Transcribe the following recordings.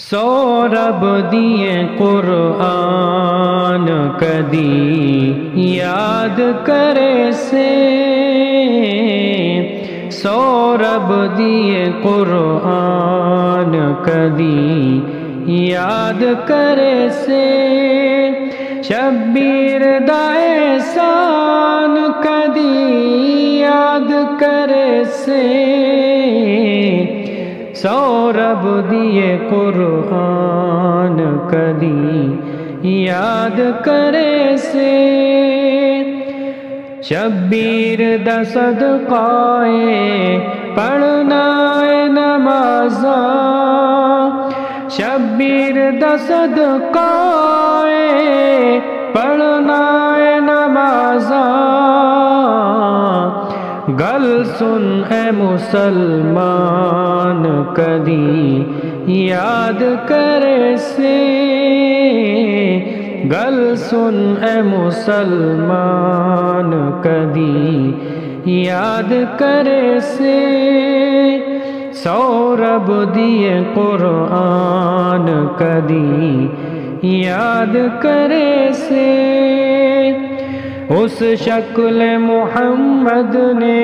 سورب دیے قرآن کدی یاد کرے سے، سورب دیے قرآن کدی یاد کرے سے، شبیر دا احسان کدی یاد کرے سے، سورب دیے قرآن کدی یاد کرے سے، شبیر دا صدقائے پڑھنا نمازاں، شبیر دا صدقائے پڑھنا نمازاں، گل سن اے مسلمان کدی یاد کرے سے، گل سن اے مسلمان کدی یاد کرے سے، سورب دیے قرآن کدی یاد کرے سے، اس شکل محمد نے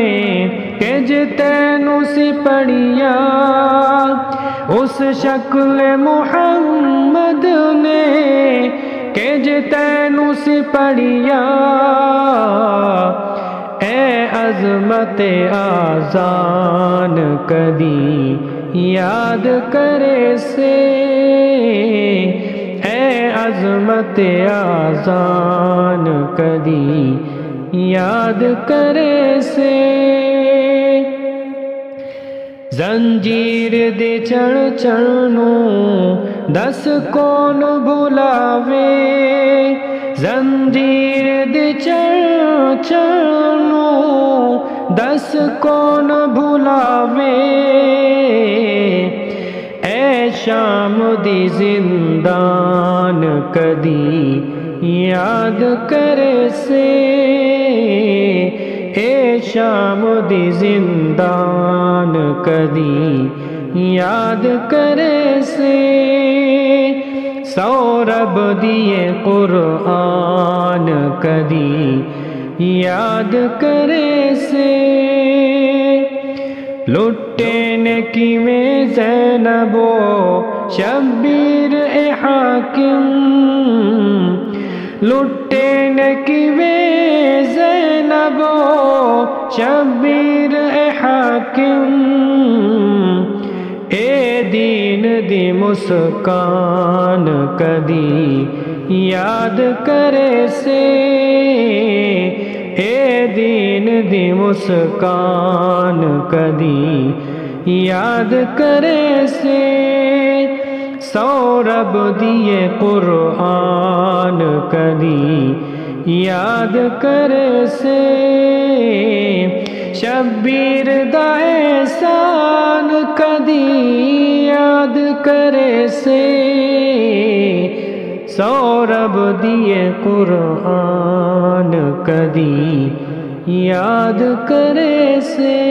کہ جتینو سی پڑھیا، اس شکل محمد نے کہ جتینو سی پڑھیا، اے عظمت آذان کدی یاد کرے سے، اے عظمت آذان کدی یاد کرے سے، زنجیر دے چڑھ چڑھنو دس کون بھلاوے، زنجیر دے چڑھ چڑھنو دس کون بھلاوے، اے شام دی زندان کدی یاد کرے سے، اے شام دی زندان کدی یاد کرے سے، سورب دیے قرآن کدی یاد کرے سے، لٹے نے کیویں زینب و شبیر اے حاکم، لٹے نے کیویں زینب و شبیر اے حاکم، اے دین دی مسکان کدی یاد کرے سے، اے دین دی مسکان کدی یاد کرے سے، سورب دیے قرآن کدی یاد کرے سے، شبیر دا احسان کدی یاد کرے سے، سورب دیے قرآن کدی یاد کرے سے۔